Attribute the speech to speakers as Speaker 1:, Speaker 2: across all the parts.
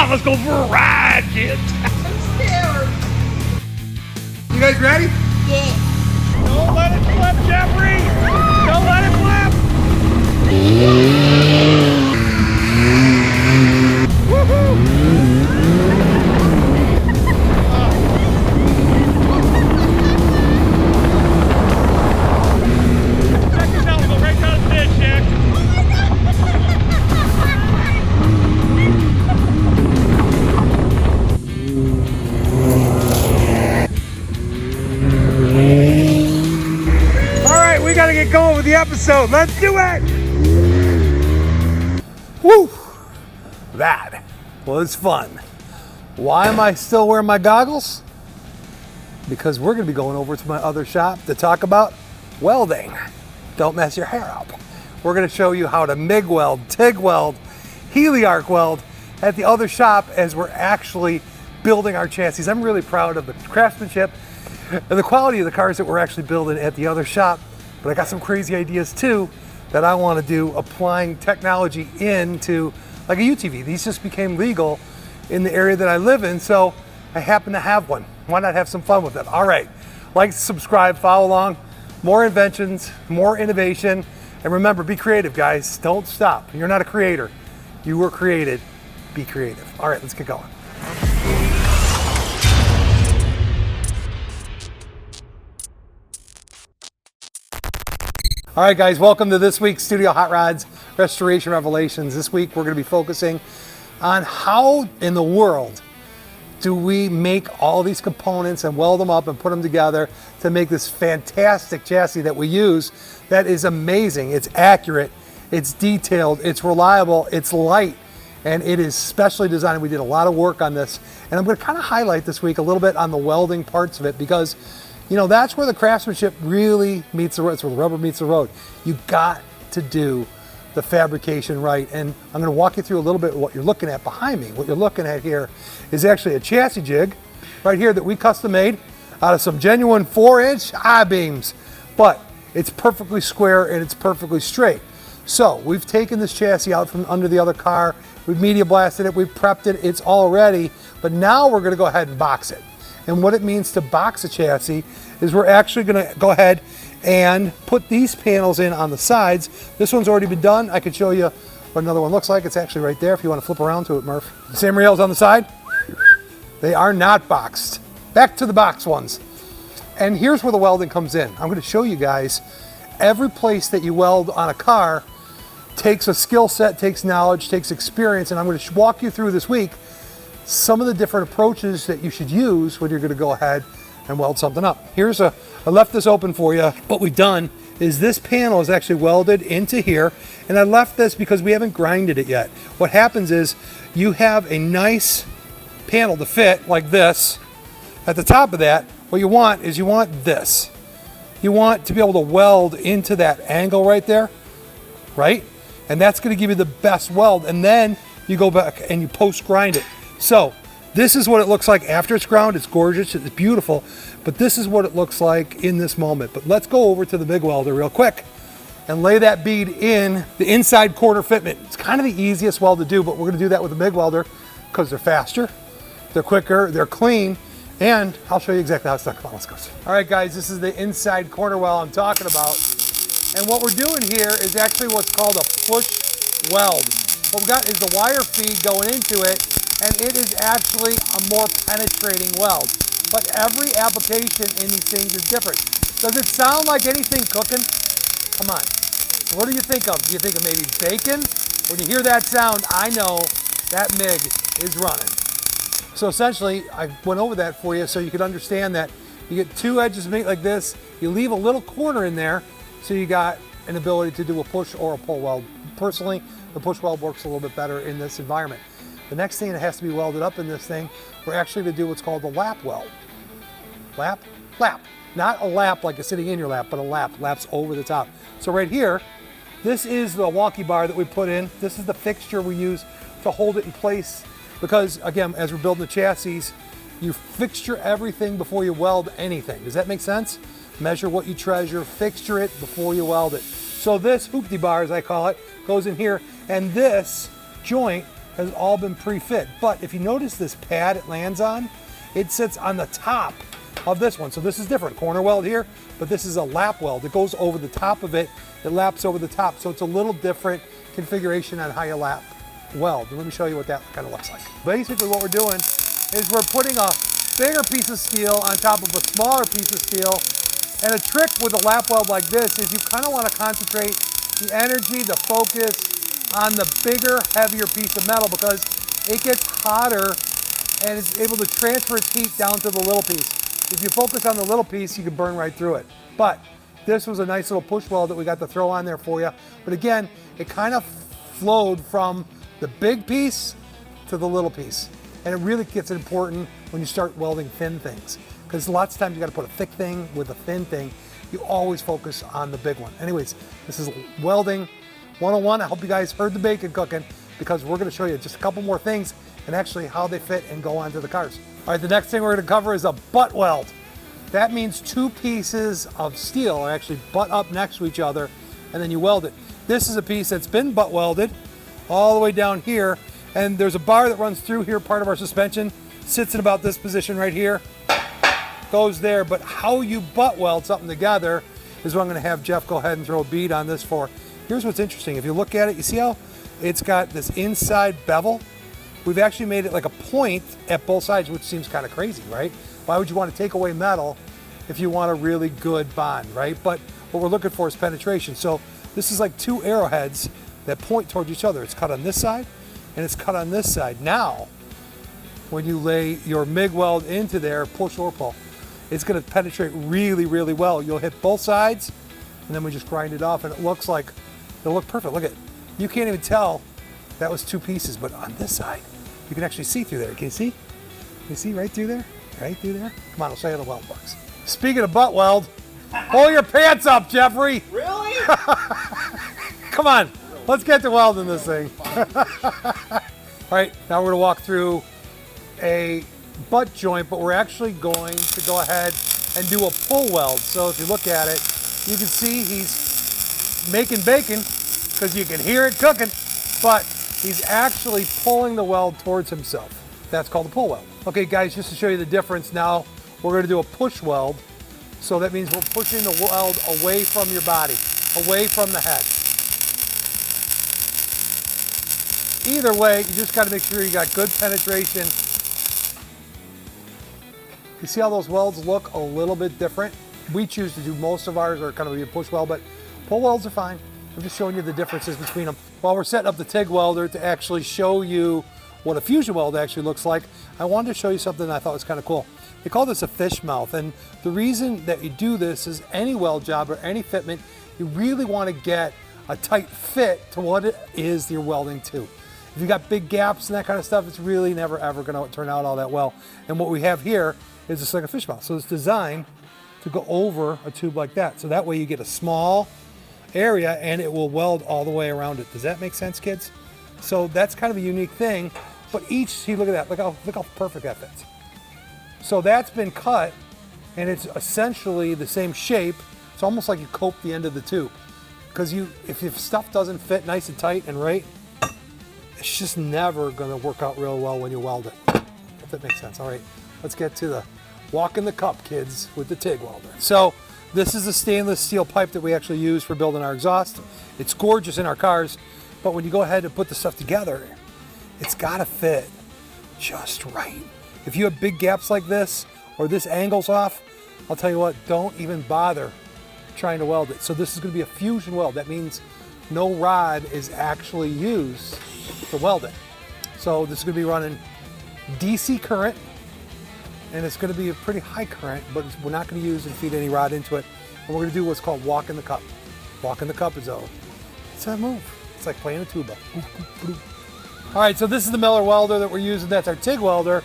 Speaker 1: on, let's go for a ride, kids.
Speaker 2: I'm scared.
Speaker 3: You guys ready?
Speaker 2: Yeah.
Speaker 1: Don't let it flip, Jeffrey. Don't let it flip. Woohoo! Check this out, we'll go right down the ditch, Nick.
Speaker 3: We gotta get going with the episode. Let's do it! Woo! That was fun. Why am I still wearing my goggles? Because we're gonna be going over to my other shop to talk about welding. Don't mess your hair up. We're gonna show you how to MIG weld, TIG weld, heli-arc weld at the other shop as we're actually building our chassis. I'm really proud of the craftsmanship and the quality of the cars that we're actually building at the other shop. But I got some crazy ideas too that I want to do, applying technology into like a UTV. These just became legal in the area that I live in, so I happen to have one. Why not have some fun with it? All right, like, subscribe, follow along. More inventions, more innovation, and remember, be creative, guys. Don't stop. You're not a creator. You were created. Be creative. All right, let's get going. All right, guys, welcome to this week's Studio Hotrods Restoration Revelations. This week, we're going to be focusing on how in the world do we make all these components and weld them up and put them together to make this fantastic chassis that we use that is amazing. It's accurate, it's detailed, it's reliable, it's light, and it is specially designed. We did a lot of work on this, and I'm going to kind of highlight this week a little bit on the welding parts of it because you know, that's where the craftsmanship really meets the road. It's where the rubber meets the road. You got to do the fabrication right. And I'm gonna walk you through a little bit of what you're looking at behind me. What you're looking at here is actually a chassis jig right here that we custom made out of some genuine 4-inch I-beams. But it's perfectly square and it's perfectly straight. So we've taken this chassis out from under the other car. We've media blasted it, we've prepped it, it's all ready. But now we're gonna go ahead and box it. And what it means to box a chassis is we're actually gonna go ahead and put these panels in on the sides. This one's already been done. I can show you what another one looks like. It's actually right there if you wanna flip around to it, Murph. The same rails on the side. They are not boxed. Back to the box ones. And here's where the welding comes in. I'm gonna show you guys every place that you weld on a car takes a skill set, takes knowledge, takes experience, and I'm gonna walk you through this week some of the different approaches that you should use when you're going to go ahead and weld something up. I left this open for you. What we've done is this panel is actually welded into here, and I left this because we haven't grinded it yet. What happens is you have a nice panel to fit like this. At the top of that, what you want is this. You want to be able to weld into that angle right there, right? And that's going to give you the best weld, and then you go back and you post grind it. So this is what it looks like after it's ground. It's gorgeous, it's beautiful, but this is what it looks like in this moment. But let's go over to the MIG welder real quick and lay that bead in the inside corner fitment. It's kind of the easiest weld to do, but we're gonna do that with a MIG welder because they're faster, they're quicker, they're clean, and I'll show you exactly how it's done. Come on, let's go. All right, guys, this is the inside corner weld I'm talking about. And what we're doing here is actually what's called a push weld. What we've got is the wire feed going into it, and it is actually a more penetrating weld. But every application in these things is different. Does it sound like anything cooking? Come on. What do you think of? Do you think of maybe bacon? When you hear that sound, I know that MIG is running. So essentially, I went over that for you so you could understand that you get two edges made like this, you leave a little corner in there, so you got an ability to do a push or a pull weld. Personally, the push weld works a little bit better in this environment. The next thing that has to be welded up in this thing, we're actually going to do what's called a lap weld. Lap? Lap. Not a lap like a sitting in your lap, but a lap. Lap's over the top. So right here, this is the wonky bar that we put in. This is the fixture we use to hold it in place. Because again, as we're building the chassis, you fixture everything before you weld anything. Does that make sense? Measure what you treasure, fixture it before you weld it. So this hoopty bar, as I call it, goes in here, and this joint has all been pre-fit. But if you notice this pad it lands on, it sits on the top of this one. So this is different, corner weld here, but this is a lap weld. It goes over the top of it, it laps over the top. So it's a little different configuration on how you lap weld. Let me show you what that kind of looks like. Basically what we're doing is we're putting a bigger piece of steel on top of a smaller piece of steel. And a trick with a lap weld like this is you kind of want to concentrate the energy, the focus on the bigger, heavier piece of metal because it gets hotter and it's able to transfer its heat down to the little piece. If you focus on the little piece, you can burn right through it. But this was a nice little push weld that we got to throw on there for you. But again, it kind of flowed from the big piece to the little piece. And it really gets important when you start welding thin things. Because lots of times you got to put a thick thing with a thin thing. You always focus on the big one. Anyways, this is welding 101. I hope you guys heard the bacon cooking because we're going to show you just a couple more things and actually how they fit and go onto the cars. All right, the next thing we're going to cover is a butt weld. That means two pieces of steel are actually butt up next to each other and then you weld it. This is a piece that's been butt welded all the way down here, and there's a bar that runs through here, part of our suspension, sits in about this position right here. Goes there, but how you butt weld something together is what I'm going to have Jeff go ahead and throw a bead on this for. Here's what's interesting. If you look at it, you see how it's got this inside bevel? We've actually made it like a point at both sides, which seems kind of crazy, right? Why would you want to take away metal if you want a really good bond, right? But what we're looking for is penetration. So this is like two arrowheads that point towards each other. It's cut on this side and it's cut on this side. Now, when you lay your MIG weld into there, push or pull, it's going to penetrate really, really well. You'll hit both sides, and then we just grind it off, and it looks like it'll look perfect. Look at it. You can't even tell that was two pieces, but on this side, you can actually see through there. Can you see? You see right through there? Right through there? Come on, I'll show you the weld works. Speaking of butt weld, pull your pants up, Jeffrey.
Speaker 1: Really?
Speaker 3: Come on, let's get to welding this thing. All right, now we're going to walk through a butt joint, but we're actually going to go ahead and do a pull weld. So if you look at it, you can see he's making bacon because you can hear it cooking, but he's actually pulling the weld towards himself. That's called a pull weld. Okay guys, just to show you the difference now, we're going to do a push weld. So that means we're pushing the weld away from your body, away from the head. Either way, you just got to make sure you got good penetration. You see how those welds look a little bit different? We choose to do most of ours are kind of a push weld, but pull welds are fine. I'm just showing you the differences between them. While we're setting up the TIG welder to actually show you what a fusion weld actually looks like, I wanted to show you something I thought was kind of cool. They call this a fish mouth, and the reason that you do this is any weld job or any fitment, you really want to get a tight fit to what it is you're welding to. If you got big gaps and that kind of stuff, it's really never ever going to turn out all that well. And what we have here is just like a fish mouth. So it's designed to go over a tube like that. So that way you get a small area and it will weld all the way around it. Does that make sense, kids? So that's kind of a unique thing. But each, see, look at that. Look how perfect that fits. So that's been cut and it's essentially the same shape. It's almost like you coat the end of the tube. Because if stuff doesn't fit nice and tight and right, it's just never going to work out real well when you weld it. If that makes sense. All right, let's get to the walk in the cup, kids, with the TIG welder. So this is a stainless steel pipe that we actually use for building our exhaust. It's gorgeous in our cars, but when you go ahead and put the stuff together, it's got to fit just right. If you have big gaps like this, or this angle's off, I'll tell you what, don't even bother trying to weld it. So this is going to be a fusion weld. That means no rod is actually used to weld it. So this is going to be running DC current, and it's going to be a pretty high current, but we're not going to use and feed any rod into it. And we're going to do what's called walk in the cup. Walk in the cup is it's a move. It's like playing a tuba. All right, so this is the Miller welder that we're using. That's our TIG welder.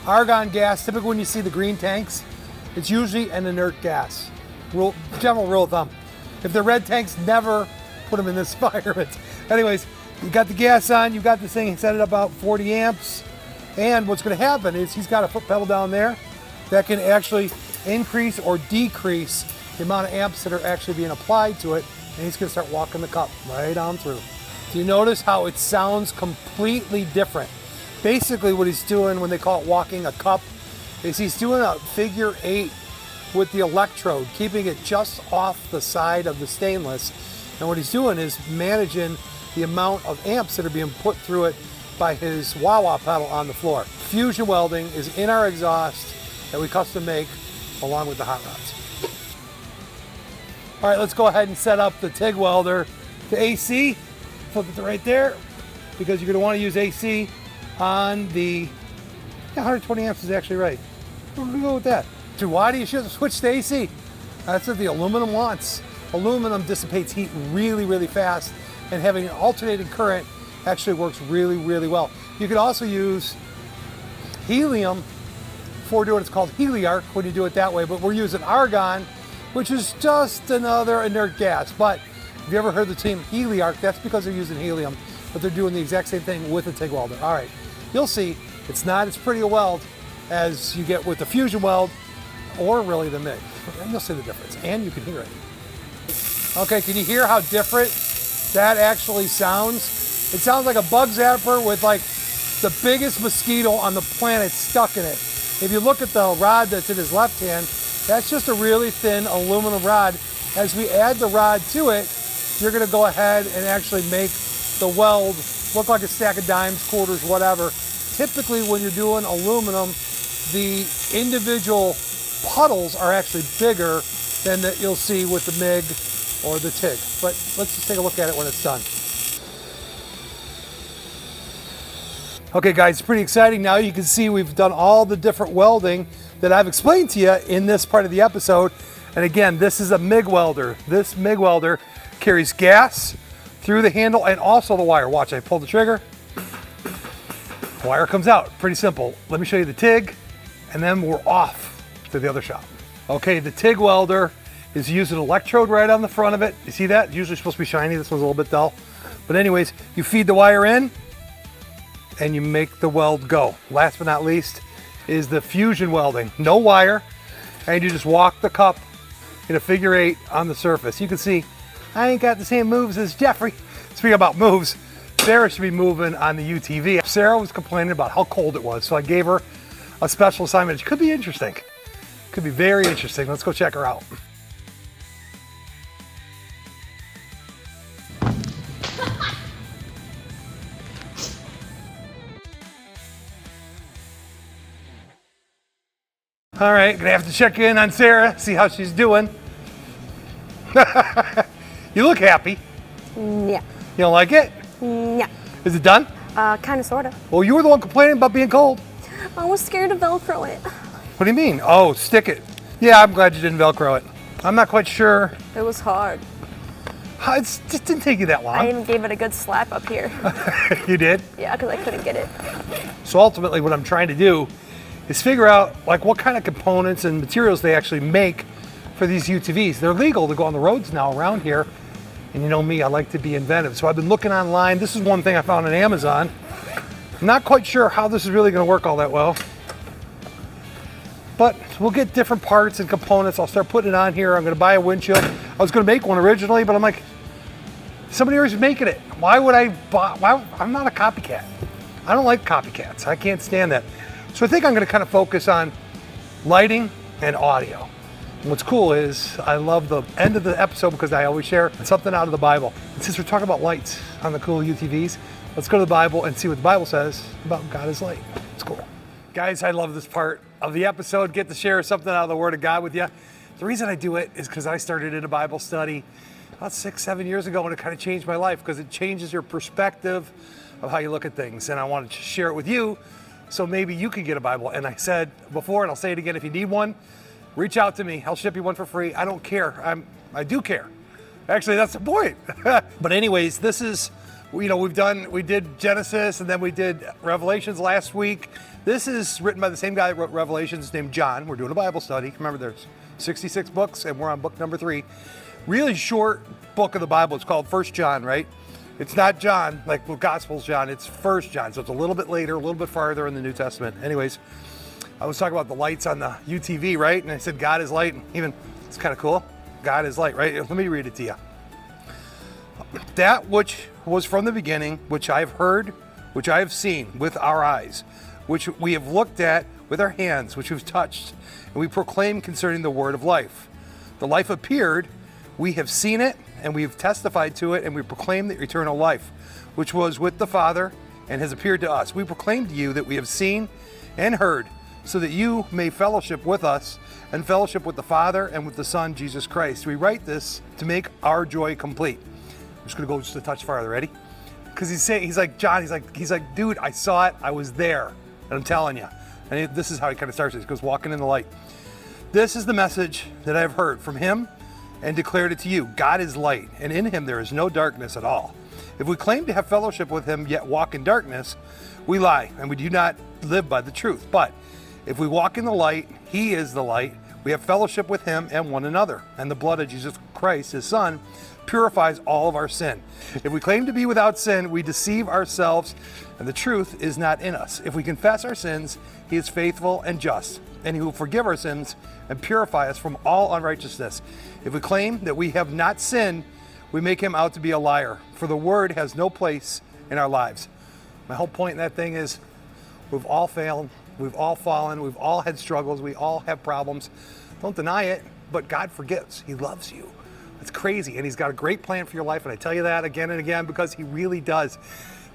Speaker 3: Argon gas, typically when you see the green tanks, it's usually an inert gas. General rule of thumb. If they're red tanks, never put them in this environment. Anyways, you got the gas on, you got this thing set at about 40 amps. And what's going to happen is he's got a foot pedal down there that can actually increase or decrease the amount of amps that are actually being applied to it. And he's going to start walking the cup right on through. Do you notice how it sounds completely different? Basically what he's doing when they call it walking a cup is he's doing a figure 8 with the electrode, keeping it just off the side of the stainless. And what he's doing is managing the amount of amps that are being put through it by his wah-wah pedal on the floor. Fusion welding is in our exhaust that we custom make along with the hot rods. All right, let's go ahead and set up the TIG welder to AC. Flip it to right there, because you're going to want to use AC on the 120 amps is actually right. We're going to go with that. So why do you switch to AC? That's what the aluminum wants. Aluminum dissipates heat really, really fast, and having an alternating current actually works really, really well. You could also use helium for doing what's called heliarc when you do it that way, but we're using argon, which is just another inert gas. But if you ever heard the term heliarc, that's because they're using helium, but they're doing the exact same thing with a TIG welder. All right, you'll see it's not as pretty a weld as you get with the fusion weld or really the MIG. And you'll see the difference, and you can hear it. Okay, can you hear how different that actually sounds? It sounds like a bug zapper with like the biggest mosquito on the planet stuck in it. If you look at the rod that's in his left hand, that's just a really thin aluminum rod. As we add the rod to it, you're gonna go ahead and actually make the weld look like a stack of dimes, quarters, whatever. Typically when you're doing aluminum, the individual puddles are actually bigger than that you'll see with the MIG or the TIG. But let's just take a look at it when it's done. Okay guys, it's pretty exciting. Now you can see we've done all the different welding that I've explained to you in this part of the episode. And again, this is a MIG welder. This MIG welder carries gas through the handle and also the wire. Watch, I pull the trigger, the wire comes out. Pretty simple. Let me show you the TIG, and then we're off to the other shop. Okay, the TIG welder is using an electrode right on the front of it. You see that? It's usually supposed to be shiny. This one's a little bit dull. But anyways, you feed the wire in and you make the weld go. Last but not least is the fusion welding. No wire, and you just walk the cup in a figure 8 on the surface. You can see I ain't got the same moves as Jeffrey. Speaking about moves, Sarah should be moving on the UTV. Sarah was complaining about how cold it was, so I gave her a special assignment. It could be interesting. Could be very interesting. Let's go check her out. All right, gonna have to check in on Sarah, see how she's doing. You look happy.
Speaker 2: Yeah.
Speaker 3: You don't like it?
Speaker 2: Yeah.
Speaker 3: Is it done?
Speaker 2: Kind of, sort of.
Speaker 3: Well, you were the one complaining about being cold.
Speaker 2: I was scared to Velcro it.
Speaker 3: What do you mean? Oh, stick it. Yeah, I'm glad you didn't Velcro it. I'm not quite sure.
Speaker 2: It was hard.
Speaker 3: It just didn't take you that long.
Speaker 2: I even gave it a good slap up here.
Speaker 3: You did?
Speaker 2: Yeah, because I couldn't get it.
Speaker 3: So ultimately what I'm trying to do is figure out like what kind of components and materials they actually make for these UTVs. They're legal to go on the roads now around here. And you know me, I like to be inventive. So I've been looking online. This is one thing I found on Amazon. I'm not quite sure how this is really gonna work all that well. But we'll get different parts and components. I'll start putting it on here. I'm gonna buy a windshield. I was gonna make one originally, but I'm like, somebody else is making it. Why would I buy? I'm not a copycat. I don't like copycats. I can't stand that. So I think I'm gonna kind of focus on lighting and audio. And what's cool is I love the end of the episode because I always share something out of the Bible. And since we're talking about lights on the cool UTVs, let's go to the Bible and see what the Bible says about God is light. It's cool. Guys, I love this part of the episode. Get to share something out of the Word of God with you. The reason I do it is because I started in a Bible study about 6-7 years ago, and it kind of changed my life because it changes your perspective of how you look at things. And I wanted to share it with you so maybe you could get a Bible. And I said before, and I'll say it again, if you need one, reach out to me. I'll ship you one for free. I don't care. I do care. Actually, that's the point. But anyways, this is, you know, we did Genesis and then we did Revelations last week. This is written by the same guy that wrote Revelations named John. We're doing a Bible study. Remember, there's 66 books and we're on book number 3. Really short book of the Bible. It's called 1 John, right? It's not John, like the Gospel's John. It's 1 John. So it's a little bit later, a little bit farther in the New Testament. Anyways, I was talking about the lights on the UTV, right? And I said, God is light. And even, it's kind of cool. God is light, right? Let me read it to you. That which was from the beginning, which I have heard, which I have seen with our eyes, which we have looked at with our hands, which we've touched, and we proclaim concerning the word of life. The life appeared, we have seen it, and we have testified to it, and we proclaim the eternal life, which was with the Father and has appeared to us. We proclaim to you that we have seen and heard, so that you may fellowship with us and fellowship with the Father and with the Son, Jesus Christ. We write this to make our joy complete. I'm just gonna go just a touch farther, ready? Because he's like, John, he's like, dude, I saw it, I was there, and I'm telling you. And this is how he kind of starts it. He goes, walking in the light. This is the message that I have heard from him and declared it to you. God is light, and in him there is no darkness at all. If we claim to have fellowship with him, yet walk in darkness, we lie, and we do not live by the truth. But if we walk in the light, he is the light, we have fellowship with him and one another. And the blood of Jesus Christ, his Son, purifies all of our sin. If we claim to be without sin, we deceive ourselves, and the truth is not in us. If we confess our sins, he is faithful and just, and he will forgive our sins and purify us from all unrighteousness. If we claim that we have not sinned, we make him out to be a liar, for the word has no place in our lives. My whole point in that thing is we've all failed, we've all fallen, we've all had struggles, we all have problems. Don't deny it, but God forgives. He loves you. It's crazy, and he's got a great plan for your life, and I tell you that again and again because he really does.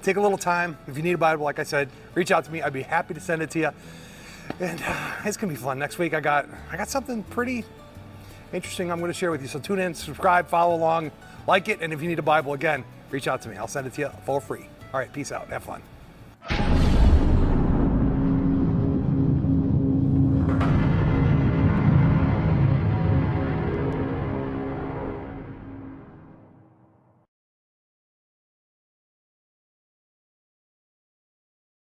Speaker 3: Take a little time. If you need a Bible, like I said, reach out to me. I'd be happy to send it to you. And it's gonna be fun. Next week I got something pretty interesting I'm gonna share with you. So tune in, subscribe, follow along, like it, and if you need a Bible, again, reach out to me. I'll send it to you for free. All right, peace out. Have fun.